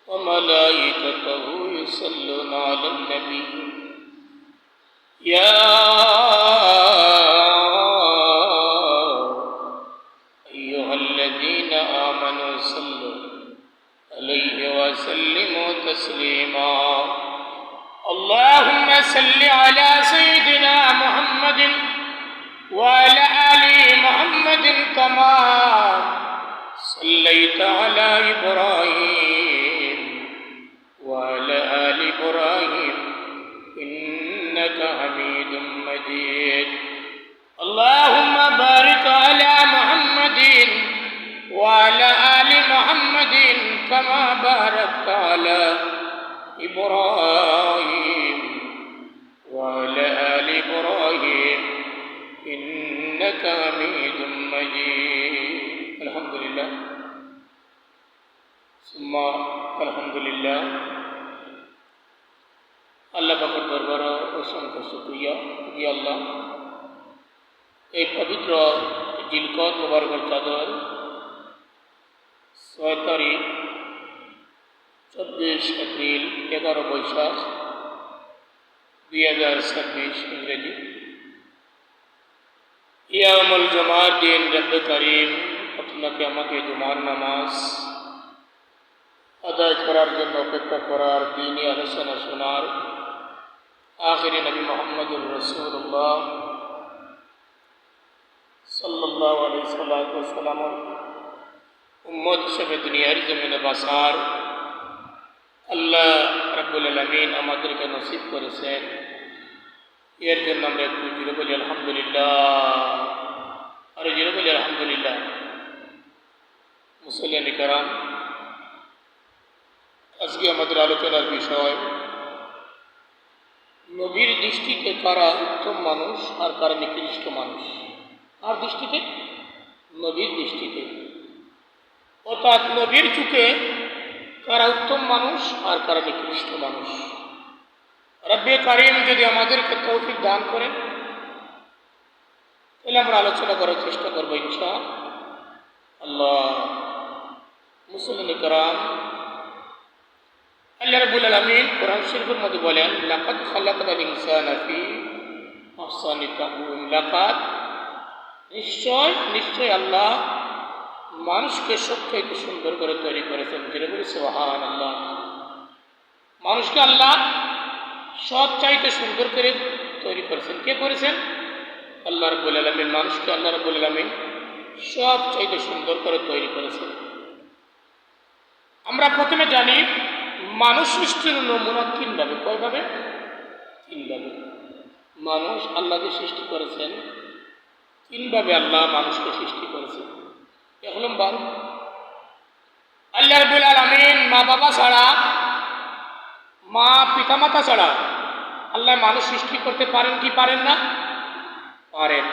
وملائكته يصلون على النبي يا أيها الذين آمنوا صلوا عليه وسلموا تسليما اللهم صل على سيدنا محمد وعلى آل محمد كما صليت على إبراهيم وعلى آل إبراهيم إنك حميد مجيد اللهم بارك على محمد وعلى آل محمد كما باركت على إبراهيم وعلى آل إبراهيم إنك حميد مجيد الحمد لله ثم الحمد لله আল্লাহ পাকের দরবারে অসংখ্য শুকরিয়া যে আল্লাহ এই পবিত্র জিলকদ মুবারকের চাদর 6 তারিখ 24 এপ্রিল 11 বৈশাখ 2026 ইংরেজি ইয়ামুল জুমার দিন রব্বে করিম আপনাকে আমাকে জুমার নামাজ আদায় করার জন্য অপেক্ষা করার দ্বীনি আলোচনা শোনার আখিরি নবী মুহাম্মদুর রাসূলুল্লাহ সাল্লাল্লাহু আলাইহি ওয়াসাল্লাম উম্মত হিসেবে দুনিয়ার জমিনে বাসার আল্লাহ রাব্বুল আলামিন আমাদেরকে নসিব করেছেন এর জন্য আমরা একটু জোরে বলি আলহামদুলিল্লাহ আর জোরে বলি আলহামদুলিল্লাহ মুসল্লিয়ান কিরাম আজকে আমাদের আলোচনার বিষয় নবীর দৃষ্টিতে কারা উত্তম মানুষ আর কারা নিকৃষ্ট মানুষ আর দৃষ্টিতে নবীর দৃষ্টিতে অর্থাৎ নবীর চোখে কারা উত্তম মানুষ আর কারা নিকৃষ্ট মানুষ রব্বে কারিম যদি আমাদেরকে তৌফিক দান করেন তাহলে আমরা আলোচনা করার চেষ্টা করবো ইনশাআল্লাহ মুসলিম কিরাম আল্লাহ রাব্বুল আলামিন কোরআন শরীফের মধ্যে বলেন লাকাদ খালাকনাল ইনসানা ফি আহসানি তাকওয়িম লাকাদ নিশ্চয় আল্লাহ মানুষকে সবথেকে সুন্দর করে তৈরি করেছেন যেটা বলি সুবহানাল্লাহ মানুষকে আল্লাহ সব চাইতে সুন্দর করে তৈরি করেছেন কে করেছেন আল্লাহ রাব্বুল আলামিন মানুষকে আল্লাহ রাব্বুল আলামিন সব চাইতে সুন্দর করে তৈরি করেছেন আমরা প্রথমে জানি মানুষ সৃষ্টির নমুনা তিনভাবে কয়ভাবে তিনভাবে মানুষ আল্লাহকে সৃষ্টি করেছেন তিনভাবে আল্লাহ মানুষকে সৃষ্টি করেছেন এক নম্বর আল্লাহ রাব্বুল আলামিন মা বাবা ছাড়া মা পিতামাতা ছাড়া আল্লাহ মানুষ সৃষ্টি করতে পারেন কি পারেন না পারেন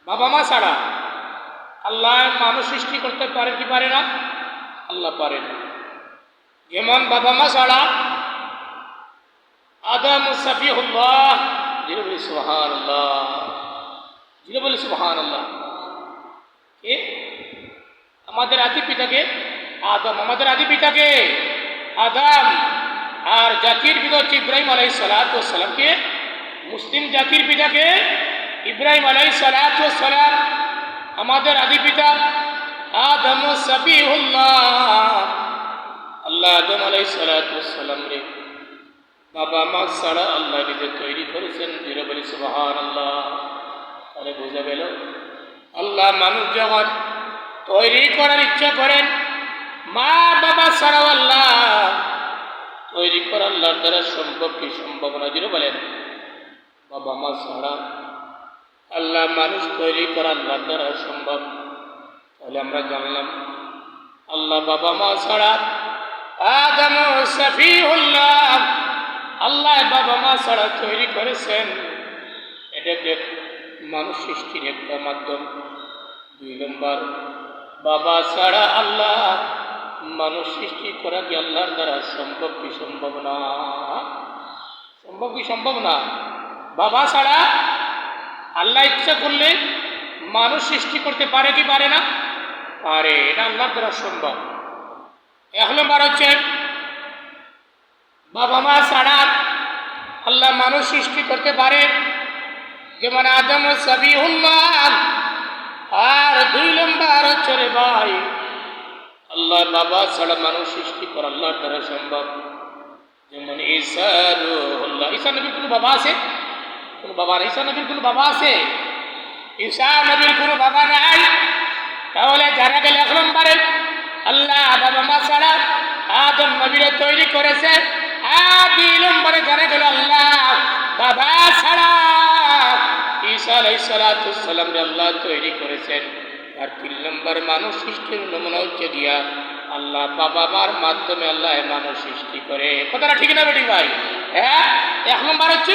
বাবা মা ছাড়া আল্লাহ মানুষ সৃষ্টি করতে পারেন কি পারে না আল্লাহ পারেন যেমন বাবা মা ছাড়া আদম সফিউল্লাহ যিনি বলি সুবহানাল্লাহ যিনি বলি সুবহানাল্লাহ কে আমাদের আদি পিতাকে আদম আমাদের আদি পিতাকে আদম আর জাতির পিতা হচ্ছে ইব্রাহিম আলাইহিস সালাতু ওয়াস সালামকে মুসলিম জাতির পিতাকে ইব্রাহিম আলাইহিস সালাতু ওয়াস সালাম আমাদের আদি পিতা আদম সফিউল্লাহ আল্লাহ আদম আলাইহিস সালাতু ওয়াস সালাম রে বাবা মা ছাড়া আল্লাহ নিজে তৈরি করেছেন যিনি বলি সুবহানাল্লাহ তাহলে বোঝা গেল আল্লাহ মানুষ যখন তৈরি করার ইচ্ছা করেন মা বাবা ছাড়াও আল্লাহ তৈরি করা আল্লাহর দ্বারা সম্ভব কি সম্ভব না যিনি বলেন বাবা মা ছাড়া আল্লাহ মানুষ তৈরি করা আল্লাহর দ্বারা সম্ভব তাহলে আমরা জানলাম আল্লাহ বাবা মা ছাড়া আদম সফিউল্লাহ আল্লাহ বাবা মা ছাড়া তৈরি করেছেন এটাকে মানুষ সৃষ্টির একটা মাধ্যম দুই নম্বর বাবা ছাড়া আল্লাহ মানুষ সৃষ্টি করা কি আল্লাহর দ্বারা সম্ভব কি সম্ভব না সম্ভব কি সম্ভব না বাবা ছাড়া আল্লাহ ইচ্ছা করলে মানুষ সৃষ্টি করতে পারে কি পারে না পারে এটা আল্লাহর দ্বারা সম্ভব এক নম্বর হচ্ছে বাবা মা ছাড়া আল্লাহ মানুষ সৃষ্টি করতে পারে, যেমন আদম ও সাবিহুল্লাহ। আর 2 নম্বর হচ্ছে রে ভাই, আল্লাহ বাবা ছাড়া মানুষ সৃষ্টি করা আল্লাহর দ্বারা সম্ভব, যেমন ঈসা রূহুল্লাহ। ঈসা নবীর কোনো বাবা আছে? কোনো বাবা নেই। ঈসা নবীর কোনো বাবা আছে? ঈসা নবীর কোনো বাবা নাই। তাহলে জানা গেল 1 নম্বরে আল্লাহ বাবা মা ছাড়া আদম নবীরে তৈরি করেছে। আর 2 নম্বরে জানা গেল আল্লাহ বাবা ছাড়া ঈসা আলাইহিস সালাম আল্লাহ তৈরি করেছেন। আর 3 নম্বর মানুষ সৃষ্টির নমুনা হচ্ছে দিয়া আল্লাহ বাবা মার মাধ্যমে আল্লাহ মানুষ সৃষ্টি করে। কথাটা ঠিক না বেটি ভাই? হ্যাঁ, 1 নম্বর হচ্ছে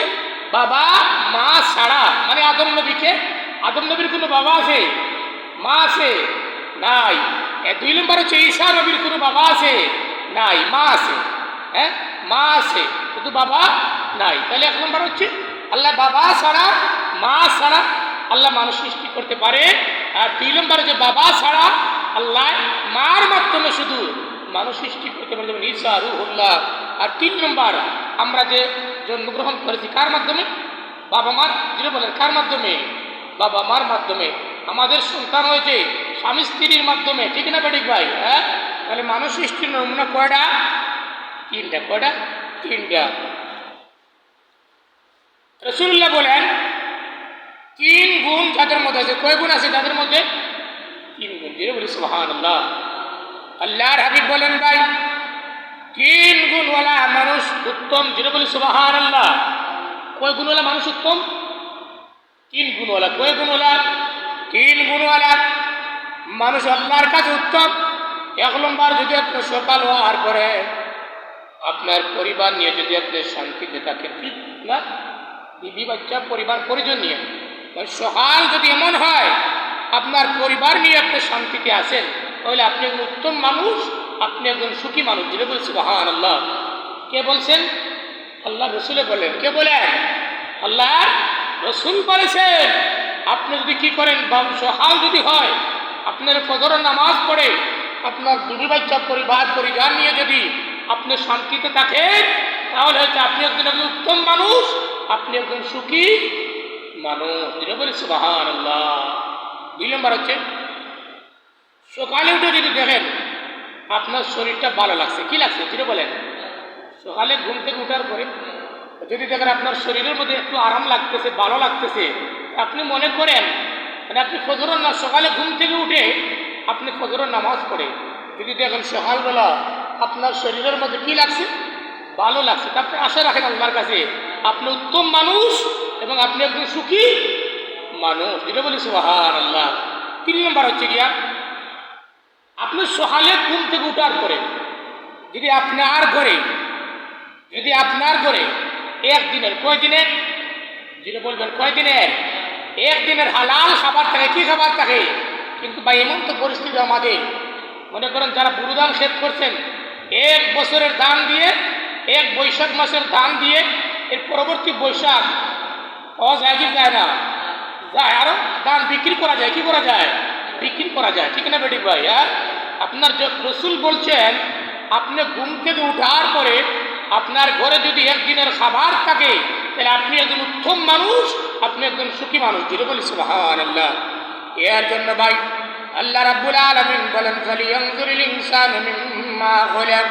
বাবা মা ছাড়া, মানে আদম নবীকে, আদম নবীর কোনো বাবা আছে? মা আছে? নাই। 2 নম্বর হচ্ছে ঈসা নবীর কোনো বাবা আছে? নাই, মা আছে। হ্যাঁ, মা আছে কিন্তু বাবা নাই। তাহলে 1 নম্বর হচ্ছে আল্লাহ বাবা ছাড়া মা ছাড়া আল্লাহ মানুষ সৃষ্টি করতে পারে। আর 2 নম্বরে যে বাবা ছাড়া আল্লাহ মার মাধ্যমে শুধু মানুষ সৃষ্টি করতে পারে, যেমন ঈসা রূহুল্লাহ। আর 3 নম্বর আমরা যে জন্মগ্রহণ করেছি কার মাধ্যমে? বাবা মার। যিনি বলেন কার মাধ্যমে? বাবা মার মাধ্যমে। আমাদের সন্তান হয়েছে স্বামী স্ত্রীর মাধ্যমে, ঠিক না বেঠিক ভাই? হ্যাঁ, তাহলে মানুষ সৃষ্টির নমুনা কয়টা? 3টা। কয়টা? 3টা। রাসূলুল্লাহ বলেন 3 গুণ যাদের মধ্যে আছে। কয় গুণ আছে যাদের মধ্যে? 3 গুণ। যিনি বলি সুবহানাল্লাহ। আল্লাহর হাবিব বলেন ভাই 3 গুণওয়ালা মানুষ উত্তম। যিনি বলি সুবহানাল্লাহ। কয় গুণওয়ালা মানুষ উত্তম? 3 গুণওয়ালা। কয় গুণওয়ালা? 3 গুণওয়ালা মানুষ আল্লাহর কাছে উত্তম। 1 নম্বর, যদি আপনি সকাল হওয়ার পরে আপনার পরিবার নিয়ে যদি আপনি শান্তিতে থাকেন, ঠিক না? বিবি বাচ্চা পরিবার পরিজন নিয়ে সকাল যদি এমন হয় আপনার পরিবার নিয়ে আপনি শান্তিতে আসেন, তাহলে আপনি একজন উত্তম মানুষ, আপনি একজন সুখী মানুষ। যিনি বলছি সুবহানাল্লাহ। কে বলছেন? আল্লাহ রসুলে বলেন। কে বলেন? আল্লাহ রসুল বলেছেন আপনি যদি কি করেন, সকাল যদি হয় আপনার ফজরের নামাজ পড়ে আপনার বিবি বাচ্চা পরিবার পরিজন নিয়ে যদি আপনি শান্তিতে থাকেন, তাহলে হচ্ছে আপনি একজন উত্তম মানুষ, আপনি একজন সুখী মানুষ। যেটা বলি সুবহানাল্লাহ। 2 নম্বর হচ্ছে সকালে উঠে যদি দেখেন আপনার শরীরটা ভালো লাগছে। কি লাগছে? যেটা বলেন, সকালে ঘুম থেকে উঠার পরে যদি দেখেন আপনার শরীরের মধ্যে একটু আরাম লাগতেছে, ভালো লাগতেছে, আপনি মনে করেন মানে আপনি ফজরের না সকালে ঘুম থেকে উঠে আপনি ফজরের নামাজ পড়ে যদি দেখেন সকালবেলা আপনার শরীরের মধ্যে কি লাগছে? ভালো লাগছে, তা আপনি আশা রাখেন আল্লাহর কাছে আপনি উত্তম মানুষ এবং আপনি একজন সুখী মানুষ। যেটা বলি সুবহানাল্লাহ। 3 নম্বর হচ্ছে গিয়া আপনি সকালে ঘুম থেকে উঠার পরে যদি আপনার ঘরে একদিনের, কয় দিনের? যেটা বলবেন কয় দিনের? একদিনের হালাল খাবার থাকে। কি খাবার থাকে? কিন্তু ভাই এমন তো পরিস্থিতি আমাদের, মনে করেন যারা বুরুদান ক্ষেত করছেন 1 বছরের দান দিয়ে, 1 বৈশাখ মাসের দান দিয়ে এর পরবর্তী বৈশাখ পাওয়া যায় কি যায় না? যায়। আরো দান বিক্রি করা যায়। কি করা যায়? বিক্রি করা যায়। ঠিক না বেটি ভাই? আর আপনার রসুল বলছেন আপনি ঘুম থেকে উঠার পরে আপনার ঘরে যদি একদিনের খাবার থাকে, তাহলে আপনি একজন উত্তম মানুষ, আপনি একজন সুখী মানুষ। যেটা বলি সুবহানাল্লাহ। এর জন্য ভাই আল্লাহ রাব্বুল আলামিন বলেন ফালিয়ানজুরিল ইনসানু মিম্মা খলাক।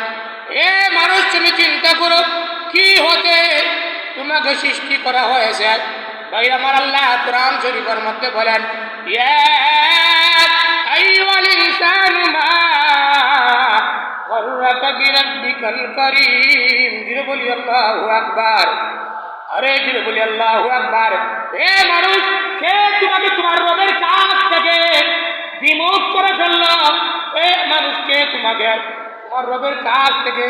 এ মানুষ তুমি চিন্তা করো কি হতে তোমাকে সৃষ্টি করা হয়েছে। ভাই আমার আল্লাহ কোরআন শরীফের মধ্যে বলেন ইয়া আইয়ুহাল ইনসানু মা গররাকা বিরাব্বিকাল কারীম। যিনি বলি আল্লাহু আকবার। আরে যিনি বলি আল্লাহু আকবার। এ মানুষ, কে তোমাকে তোমার রবের কাছ থেকে বিমুখ করে ফেললো? এ মানুষকে তোমাকে তোমার রবের কাছ থেকে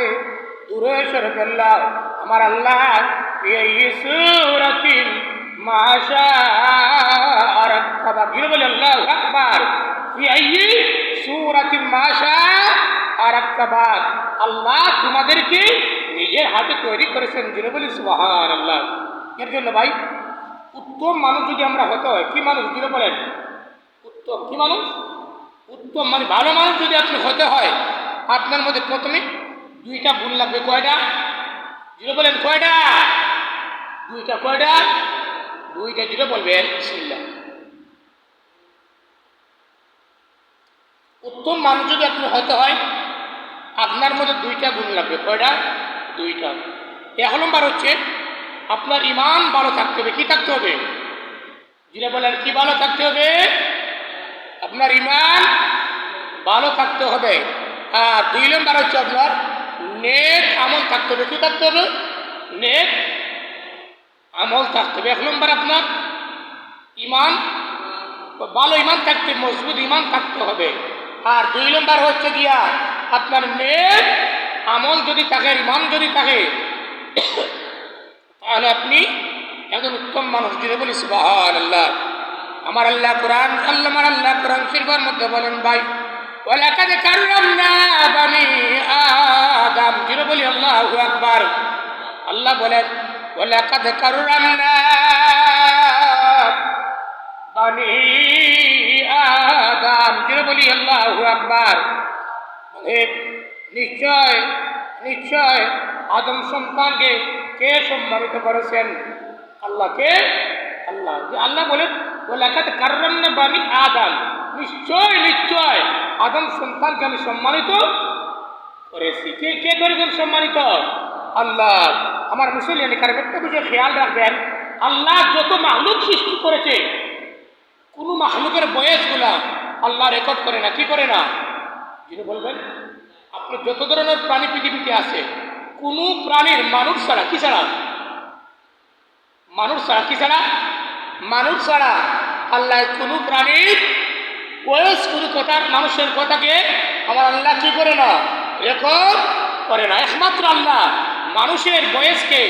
দূরে সরে ফেললো। আমার আল্লাহ এই সূরাতিন মাশা আরাকাবা। যিনি বলি আল্লাহু আকবার। এই সূরাতিন মাশা আরাকাবা। আল্লাহ তোমাদেরকে নিজের হাতে তৈরি করেছেন। যিনি বলি সুবহানাল্লাহ। এর জন্য ভাই উত্তম মানুষ যদি আমরা হতে হয়, কি মানুষ? যিনি বলেন উত্তম। কি মানুষ? উত্তম মানে ভালো মানুষ যদি আপনি হতে হয়, আপনার মধ্যে প্রথমে 2টা গুণ লাগবে। কয়টা? জিরো বলেন কয়টা? দুইটা। কয়টা? দুইটা। জিরো বলবেন বিসমিল্লাহ। উত্তম মানুষ যদি আপনি হতে হয় আপনার মধ্যে দুইটা গুণ লাগবে। কয়টা? দুইটা। 1 নম্বর হচ্ছে আপনার ইমান ভালো থাকতে হবে। কি থাকতে হবে? জিরো বলেন কি ভালো থাকতে হবে? আপনার ইমান ভালো থাকতে হবে। আর 2 নম্বর হচ্ছে আপনার নেক আমল থাকতে হবে। কি থাকতে হবে? নেক আমল থাকতে হবে। 1 নম্বর আপনার ইমান, ভালো ইমান থাকতে, মজবুত ইমান থাকতে হবে। আর 2 নম্বর হচ্ছে গিয়া আপনার নেক আমল যদি থাকে, ইমান যদি থাকে, তাহলে আপনি একজন উত্তম মানুষ। যদি বলি সুবহানাল্লাহ। আমার আল্লাহ কোরআন শরীফের মধ্যে বলেন ভাই, ওয়ালাকাদ কাররামনা বানি আদম। যদি বলি আল্লাহু আকবার। আল্লাহ বলেন ওয়ালাকাদ কাররামনা বানি আদম। যদি বলি আল্লাহু আকবার। নিশ্চয় নিশ্চয় আদম সন্তানকে কে সম্মানিত করেছেন? আল্লাহকে। আল্লাহ। যে আল্লাহ বলেন ওয়ালাকাদ কাররামনা বানি আদম, নিশ্চয় নিশ্চয় আদম সন্তানকে আমি সম্মানিত করেছি। কে কে করেছেন সম্মানিত? আল্লাহ। আমার মুসলিম কারণ একটা বিষয় খেয়াল রাখবেন, আল্লাহ যত মাহলুক সৃষ্টি করেছে কোনো মাহলুকের বয়সগুলা আল্লাহ রেকর্ড করে না। কি করে না? যিনি বলবেন আপনি যত ধরনের প্রাণী পৃথিবীতে আছে কোনো প্রাণীর মানুষ ছাড়া, কি ছাড়া? মানুষ ছাড়া। কি ছাড়া? মানুষ ছাড়া আল্লাহ কোনো প্রাণীর বয়স, কোনো কথার, মানুষের কথাকে আমার আল্লাহ কি করে না? রেকর্ড করে না। একমাত্র আল্লাহ মানুষের বয়সকে,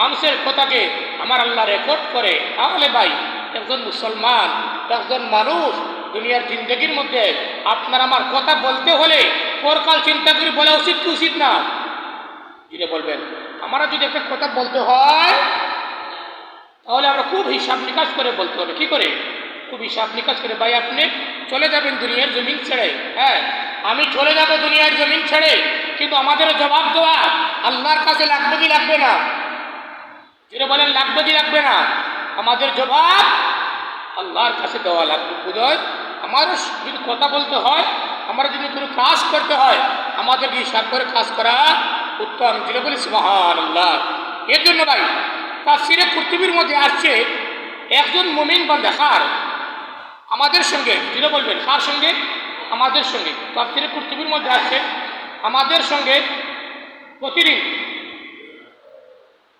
মানুষের কথাকে আমার আল্লাহ রেকর্ড করে। তাহলে ভাই একজন মুসলমান, একজন মানুষ দুনিয়ার জিন্দগির মধ্যে আপনার আমার কথা বলতে হলে পরকাল চিন্তা করে বলা উচিত কি উচিত না? যিনি বলবেন আমরা যদি একটা কথা বলতে হয় তাহলে আমরা খুব হিসাব নিকাশ করে বলতে হবে। কি করে? খুব হিসাব নিকাশ করে। ভাই আপনি চলে যাবেন দুনিয়ার জমিন ছেড়ে, হ্যাঁ আমি চলে যাব দুনিয়ার জমিন ছেড়ে, কিন্তু আমাদের জবাব দেওয়া আল্লাহর কাছে লাগবে কি লাগবে না? যেটা বলেন লাগবে কি লাগবে না? আমাদের জবাব আল্লাহর কাছে দেওয়া লাগবে। বুঝয় আমারও যদি কথা বলতে হয়, আমরা যদি কোনো কাজ করতে হয় আমাদেরকে হিসাব করে কাজ করা উত্তম। যেটা বলি সুবহানাল্লাহ। এর জন্য ভাই তাফসীরে কুরতুবীর মধ্যে আসছে একজন মুমিন বান্দা কার? আমাদের সঙ্গে। যেটা বলবেন কার সঙ্গে? আমাদের সঙ্গে। তাফসীরে কুরতুবীর মধ্যে আসছে আমাদের সঙ্গে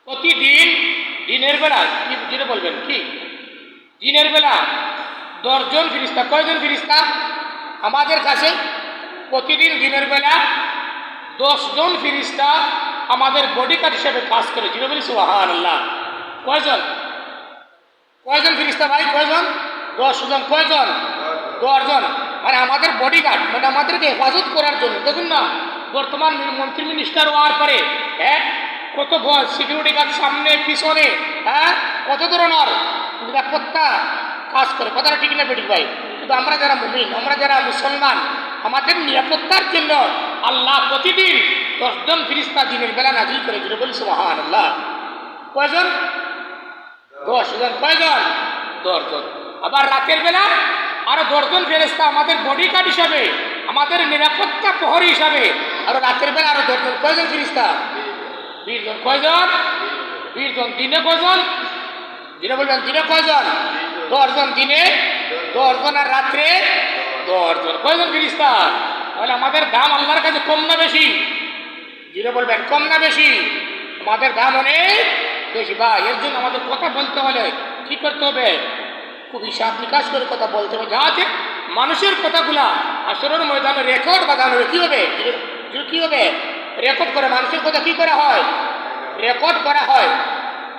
প্রতিদিন দিনের বেলা, যেটা বলবেন কি দিনের বেলা 10 জন ফিরিস্তা। কয়জন ফিরিস্তা? আমাদের কাছে প্রতিদিন দিনের বেলা 10 জন ফিরিস্তা আমাদের বডিগার্ড হিসেবে কাজ করে। যেটা বলি সুবহানাল্লাহ। কয়জন? কয়জন ফিরিস্তা ভাই? কয়জন? 10 জন। কয়জন? 10 জন। মানে আমাদের বডিগার্ড, মানে আমাদেরকে হেফাজত করার জন্য। দেখুন না বর্তমান মন্ত্রী মিনিস্টার হওয়ার পরে হ্যাঁ কত সিকিউরিটি গার্ড সামনে পিছনে, হ্যাঁ কত ধরনের নিরাপত্তা কাজ করে। কথাটা ঠিক না বেঠিক ভাই? কিন্তু আমরা যারা মুমিন, আমরা যারা মুসলমান, আমাদের নিরাপত্তার জন্য আল্লাহ প্রতিদিন 10 জন ফিরিস্তা দিনের বেলা নাজিল করে। যেটা বলি সুবহানাল্লাহ। কয়জন? 10 জন। কয়জন? 10 জন। আবার রাতের বেলা আরো 10 জন ফেরেশতা আমাদের বডিগার্ড হিসাবে, আমাদের নিরাপত্তা প্রহরী হিসাবে আরো রাতের বেলা আরো 10 জন। কয়জন ফেরেশতা? 20 জন। কয়জন? 20 জন। দিনে কয়জন? দিনে বলবেন দিনে কয়জন? 10 জন। দিনে 10 জন আর রাত্রে 10 জন। কয়জন ফেরেশতা? তাহলে আমাদের দাম আল্লাহর কাছে কম না বেশি? দিনে বলবেন কম না বেশি? আমাদের দাম অনেক বেশি ভাই। এর জন্য আমাদের কথা বলতে হলে কি করতে হবে? খুব হিসাব নিকাশ করে কথা বলতে হবে, যাতে মানুষের কথাগুলা আসরের ময়দানে রেকর্ড বাঁধানো হবে। কি হবে? কি হবে? রেকর্ড করে মানুষের কথা কি করা হয়? রেকর্ড করা হয়।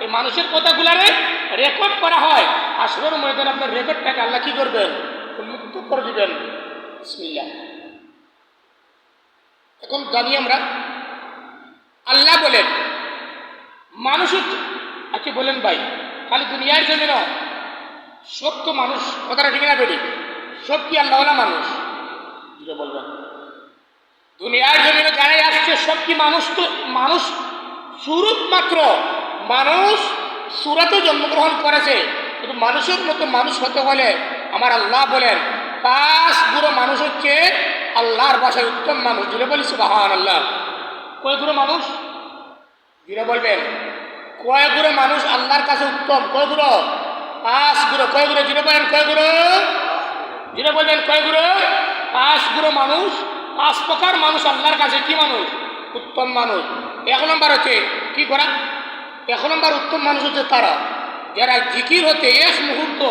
এই মানুষের কথাগুলারে রেকর্ড করা হয়। আসরের ময়দানে আপনার রেকর্ডটাকে আল্লাহ কি করবেন? উন্মুক্ত করে দিবেন। বিসমিল্লাহ। এখন জানি আমরা আল্লাহ বলেন মানুষ, আচ্ছা বলেন ভাই খালি দুনিয়ার জন্য না, সব তো মানুষ। কথাটা ঠিক না বেঠিক? সব কি আল্লাহওয়ালা মানুষ? যেটা বলবেন দুনিয়ার জমিনে যারাই আসছে সব কি মানুষ? তো মানুষ সুরত মাত্র মানুষ সুরাতে জন্মগ্রহণ করেছে, কিন্তু মানুষের মতো মানুষ হতে হলে আমার আল্লাহ বলেন 5 গুরু মানুষ হচ্ছে আল্লাহর ভাষায় উত্তম মানুষ। জুড়ে বলি সুবহানাল্লাহ। কয় গুরু মানুষ? জুড়ে বলবেন কয় গুরু মানুষ আল্লাহর কাছে উত্তম? কয় গুরু? 5 গুরু। কয় গুরু? জুড়ে বলেন কয় গুরু? জুড়ে বলবেন কয় গুরু? 5 গুরু মানুষ, 5 প্রকার মানুষ আল্লাহর কাছে কি মানুষ? উত্তম মানুষ। 1 নম্বর হচ্ছে কি করা? 1 নম্বর উত্তম মানুষ হচ্ছে তারা যারা জিকির হতে 1 মুহূর্ত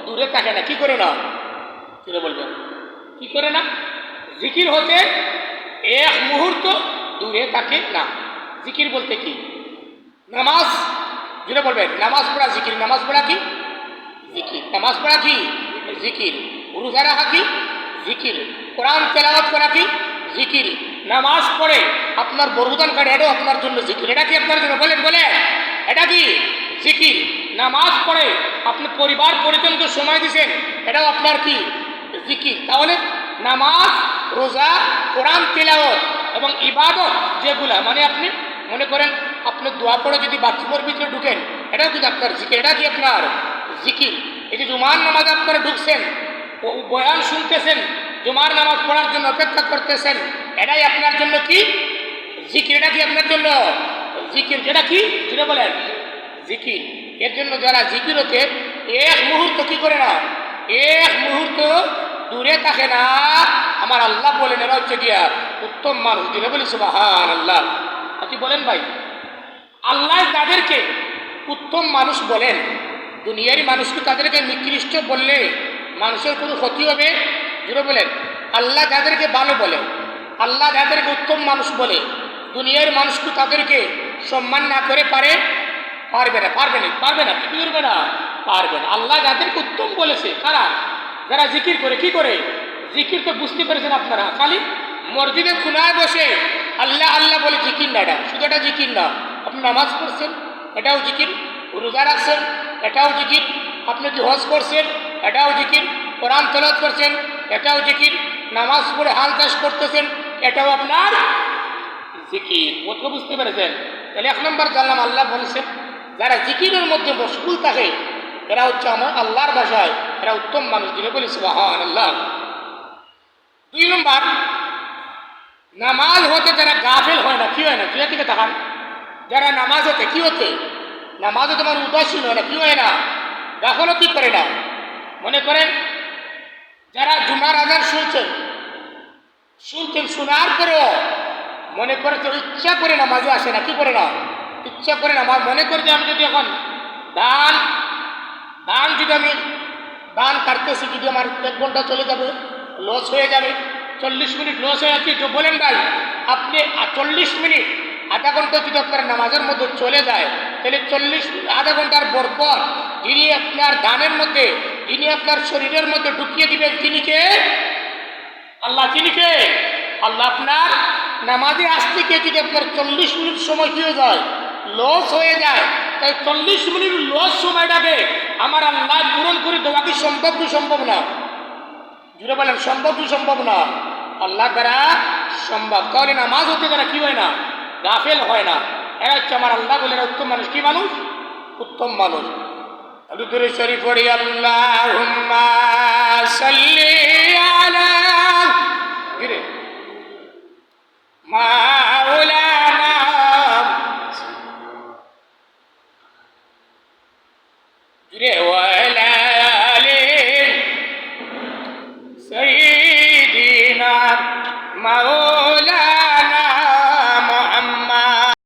দূরে থাকে না। কি করে না? জুড়ে বলবেন কি করে না? জিকির হতে 1 মুহূর্ত দূরে থাকে না। জিকির বলতে কি? নামাজ। জুড়ে বলবেন নামাজ পড়া জিকির। নামাজ পড়া কি? জিকির। নামাজ পড়া কি? জিকির। রোজা রাখা কি? জিকির। কোরআন তেলাওয়াত করা কি? জিকির। নামাজ পড়ে আপনার বরদান কাটে, এটাও আপনার জন্য জিকির। এটা কি আপনার জন্য? বলেন বলেন এটা কি? জিকির। নামাজ পড়ে আপনি পরিবার পরিজনকে সময় দিয়েছেন, এটাও আপনার কি? জিকির। তাহলে নামাজ, রোজা, কোরআন তেলাওয়াত এবং ইবাদত যেগুলা, মানে আপনি মনে করেন আপনি দোয়া পড়ে যদি বাথরুমের ভিতরে ঢুকেন, এটাও কিন্তু আপনার জিকির। এটা কি আপনার? জিকির। এই যে জুমার নামাজ আপনারা ঢুকছেন, বয়ান শুনতেছেন, জুমার নামাজ পড়ার জন্য অপেক্ষা করতেছেন, এটাই আপনার জন্য কি? জিকির। এটা কি আপনার জন্য? জিকির। এটা কি? যেটা বলেন জিকির। এর জন্য যারা জিকির হতে 1 মুহূর্ত কি করে না? 1 মুহূর্ত দূরে থাকে না, আমার আল্লাহ বলেন এরা হচ্ছে গিয়া উত্তম মানুষ। যেটা বলি সুবহানাল্লাহ। আপনি বলেন ভাই, আল্লাহ তাদেরকে উত্তম মানুষ বলেন, দুনিয়ার মানুষকে তাদেরকে নিকৃষ্ট বললে মানুষের কোনো ক্ষতি হবে? জুড়ে বলেন আল্লাহ যাদেরকে ভালো বলে, আল্লাহ যাদেরকে উত্তম মানুষ বলে, দুনিয়ার মানুষকে তাদেরকে সম্মান না করে পারে? পারবে না। পারবে না। পারবে না। কি করবে না? পারবে না। আল্লাহ যাদেরকে উত্তম বলেছে কারা? যারা জিকির করে। কি করে? জিকির তো বুঝতে পেরেছেন আপনারা, খালি মসজিদে খুনায় বসে আল্লাহ আল্লাহ বলে জিকির না। এটা শুধু এটা জিকির না। আপনি নামাজ পড়ছেন, এটাও জিকির। রোজা রাখছেন, এটাও জিকির। আপনি কি হজ করছেন, এটাও জিকির। কোরআন তেলাওয়াত করছেন, এটাও জিকির। নামাজ পড়ে হাল চাষ করতেছেন, এটাও আপনার জিকির। কত বুঝতে পেরেছেন? তাহলে 1 নম্বর জানলাম আল্লাহ বলেছেন যারা জিকিরের মধ্যে মশগুল থাকে এরা হচ্ছে আমার আল্লাহর ভাষায় এরা উত্তম মানুষ। যিনি বলি সুবহানাল্লাহ। 2 নম্বর, নামাজ হতে যারা গাফেল হয় না। কি হয় না? দুনিয়া থেকে তাকান, যারা নামাজ হতে কি হতে? নামাজ হতে আমার উদাসীন হয় না। কি হয় না? গাফলতি করে না। মনে করেন যারা জুমার আজান শুনছেন, শোনার পরেও মনে করে তো ইচ্ছা করে নামাজে আসে না। কি করে না? ইচ্ছা করে না। মনে করে যে আমি যদি এখন ধান যদি আমি ধান কাটতেছি, যদি আমার 1 ঘন্টা চলে যাবে, লস হয়ে যাবে, 40 মিনিট লস হয়ে যাচ্ছে। তো বলেন ভাই, আপনি 40 মিনিট আধা ঘন্টা যদি আপনার নামাজের মধ্যে চলে যায়, তাহলে 40 আধা ঘন্টার বরকত যিনি আপনার ধানের মধ্যে, যিনি আপনার শরীরের মধ্যে ঢুকিয়ে দিবেন, তিনি কে? আল্লাহ। তিনি কে? আল্লাহ। আপনার নামাজে আসতে গিয়ে যদি আপনার 40 মিনিট সময় কি হয়ে যায়? লস হয়ে যায়, তাই 40 মিনিট লস সময়টাকে আমার আল্লাহ পূরণ করে দেওয়া কি সম্ভব? কি সম্ভব না? জুড়ে বলেন সম্ভব কি সম্ভব না? আল্লাহ দ্বারা সম্ভব। তাহলে নামাজ হতে যারা কি হয় না? গাফেল হয় না। এরা হচ্ছে আমার আল্লাহ বলে এরা উত্তম মানুষ। কি মানুষ? উত্তম মানুষ। দুরূদ শরীফ পড়ি, আল্লাহুম্মা সাল্লি আলা মাওলানা ওয়ালা আলি সাইয়্যিদিনা মাওলানা